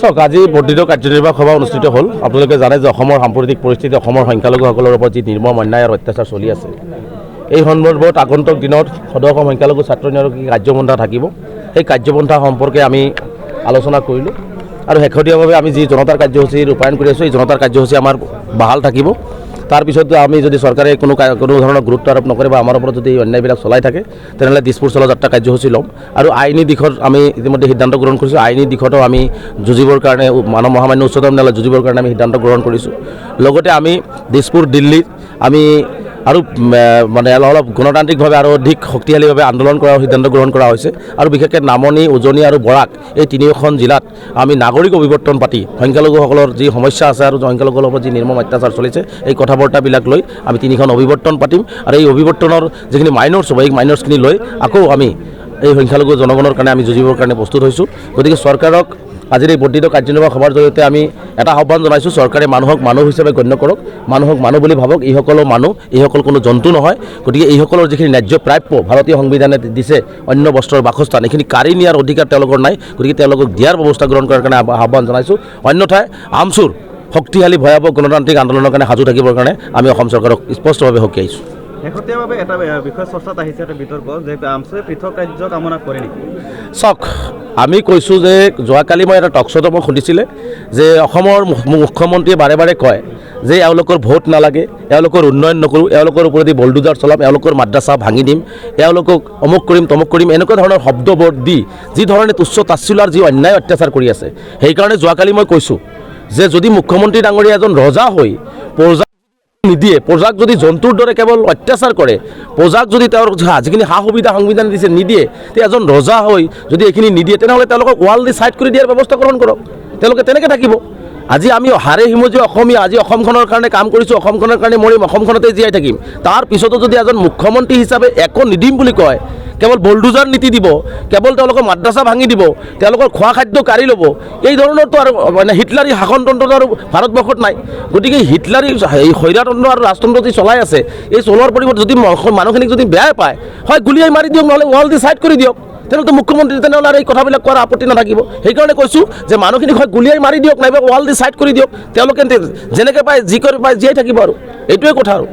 চাওক, আজি বৰ্ধিত কাৰ্যনিৰ্বাহক সভা অনুষ্ঠিত হ'ল। আপোনালোকে জানে যে অসমৰ সাম্প্ৰতিক পৰিস্থিতি, অসমৰ সংখ্যালঘুসকলৰ ওপৰত যি নিৰ্মম অন্যায় আৰু অত্যাচাৰ চলি আছে, এই সন্দৰ্ভত আগন্তুক দিনত সদৌ অসম সংখ্যালঘু ছাত্ৰ ন্যায়িক কাৰ্যপন্থা থাকিব। সেই কাৰ্যপন্থা সম্পৰ্কে আমি আলোচনা কৰিলোঁ আৰু শেহতীয়াভাৱে আমি যি জনতাৰ কাৰ্যসূচী ৰূপায়ণ কৰি আছোঁ, এই জনতাৰ কাৰ্যসূচী আমাৰ বাহাল থাকিব। তাৰপিছত আমি যদি চৰকাৰে কোনো ধৰণৰ গুৰুত্ব আৰোপ নকৰে বা আমাৰ ওপৰত যদি অন্যায়বিলাক চলাই থাকে, তেনেহ'লে দিছপুৰ চলো যাত্ৰা কাৰ্যসূচী ল'ম। আৰু আইনী দিশত আমি ইতিমধ্যে সিদ্ধান্ত গ্ৰহণ কৰিছোঁ। আইনী দিশতো আমি যুঁজিবৰ কাৰণে, মানৱ মহামান্য উচ্চতম ন্যায়ালয়ত যুঁজিবৰ কাৰণে আমি সিদ্ধান্ত গ্ৰহণ কৰিছোঁ। লগতে আমি দিছপুৰ, দিল্লীত আমি আৰু মানে অলপ গণতান্ত্ৰিকভাৱে আৰু অধিক শক্তিশালীভাৱে আন্দোলন কৰাৰ সিদ্ধান্ত গ্ৰহণ কৰা হৈছে। আৰু বিশেষকৈ নামনি, উজনি আৰু বৰাক এই তিনিওখন জিলাত আমি নাগৰিক অভিৱৰ্তন পাতি সংখ্যালঘুসকলৰ যি সমস্যা আছে আৰু সংখ্যালঘুসকলৰ ওপৰত যি নিৰ্মম অত্যাচাৰ চলিছে, এই কথা বাৰ্তাবিলাক লৈ আমি তিনিখন অভিৱৰ্তন পাতিম। আৰু এই অভিৱৰ্তনৰ যিখিনি মাইনৰ্ছ হ'ব, এই মাইনৰ্ছখিনি লৈ আকৌ আমি এই সংখ্যালঘু জনগণৰ কাৰণে আমি যুঁজিবৰ কাৰণে প্ৰস্তুত হৈছোঁ। গতিকে চৰকাৰক আজিৰ এই বৰ্ধিত কাৰ্যনিৰ্বাহক সভাৰ জৰিয়তে আমি এটা আহ্বান জনাইছোঁ, চৰকাৰে মানুহক মানুহ হিচাপে গণ্য কৰক, মানুহক মানুহ বুলি ভাবক। এইসকলো মানুহ, এইসকল কোনো জন্তু নহয়। গতিকে এইসকলৰ যিখিনি ন্যায্য প্ৰাপ্য ভাৰতীয় সংবিধানে দিছে, অন্য বস্ত্ৰৰ বাসস্থান, এইখিনি কাঢ়ি নিয়াৰ অধিকাৰ তেওঁলোকৰ নাই। গতিকে তেওঁলোকক দিয়াৰ ব্যৱস্থা গ্ৰহণ কৰাৰ কাৰণে আহ্বান জনাইছোঁ। অন্যথাই আমচুৰ শক্তিশালী ভয়াৱহ গণতান্ত্ৰিক আন্দোলনৰ কাৰণে সাজু থাকিবৰ কাৰণে আমি অসম চৰকাৰক স্পষ্টভাৱে সকীয়াইছোঁ। শেহতীয়াভাৱে এটা বিষয় চৰ্চাত আহিছে, এটা বিতৰ্ক যে আমচুৱে পৃথক কাৰ্য কামনা কৰে নেকি? চাওক, আমি কৈছোঁ যে যোৱাকালি মই এটা টক শ্ব'ত মোক সুধিছিলে যে অসমৰ মুখ্যমন্ত্ৰীয়ে বাৰে বাৰে কয় যে এওঁলোকৰ ভোট নালাগে, এওঁলোকৰ উন্নয়ন নকৰোঁ, এওঁলোকৰ ওপৰেদি বলডুজাৰ চলাম, এওঁলোকৰ মাদ্ৰাছা ভাঙি দিম, এওঁলোকক অমুক কৰিম তমুক কৰিম, এনেকুৱা ধৰণৰ শব্দবোৰ দি যি ধৰণে তুচ্ছ তাচ্ছিল্যৰ যি অন্যায় অত্যাচাৰ কৰি আছে, সেইকাৰণে যোৱাকালি মই কৈছোঁ যে যদি মুখ্যমন্ত্ৰী ডাঙৰীয়া এজন ৰজা হৈ প্ৰজা নিদিয়ে, প্ৰজাক যদি জন্তুৰ দৰে কেৱল অত্যাচাৰ কৰে, প্ৰজাক যদি তেওঁৰ যিখিনি সা সুবিধা সংবিধান দিছে নিদিয়ে, তেতিয়া এজন ৰজা হৈ যদি এইখিনি নিদিয়ে, তেনেহ'লে তেওঁলোকক ৱাল দি ছাইড কৰি দিয়াৰ ব্যৱস্থা গ্ৰহণ কৰক। তেওঁলোকে তেনেকৈ থাকিব। আজি আমি হাৰে সিমজীয়া অসমীয়া, আজি অসমখনৰ কাৰণে কাম কৰিছোঁ, অসমখনৰ কাৰণে মৰিম, অসমখনতে জীয়াই থাকিম। তাৰ পিছতো যদি এজন মুখ্যমন্ত্ৰী হিচাপে একো নিদিম বুলি কয়, কেৱল বলডুজাৰ নীতি দিব, কেৱল তেওঁলোকৰ মাদ্ৰাছা ভাঙি দিব, তেওঁলোকৰ খোৱা খাদ্য কাঢ়ি ল'ব, এই ধৰণৰতো আৰু মানে হিটলাৰী শাসনতন্ত্ৰটো আৰু ভাৰতবৰ্ষত নাই। গতিকে হিটলাৰী এই স্বৈৰাতন্ত্ৰ আৰু ৰাজতন্ত্ৰ যি চলাই আছে, এই চলোৱাৰ পৰিৱৰ্তে যদি মানুহখিনিক যদি বেয়াই পায়, হয় গুলিয়াই মাৰি দিয়ক, নহ'লে ৱাল দি ছাইড কৰি দিয়ক। তেনেহ'লে মুখ্যমন্ত্ৰী তেনেহ'লে আৰু এই কথাবিলাক কোৱাৰ আপত্তি নাথাকিব। সেইকাৰণে কৈছোঁ যে মানুহখিনিক হয় গুলিয়াই মাৰি দিয়ক, নাইবা ৱাল দি ছাইড কৰি দিয়ক, তেওঁলোকে যেনেকৈ পায় যি কৰি পায় জীয়াই থাকিব। আৰু এইটোৱে কথা আৰু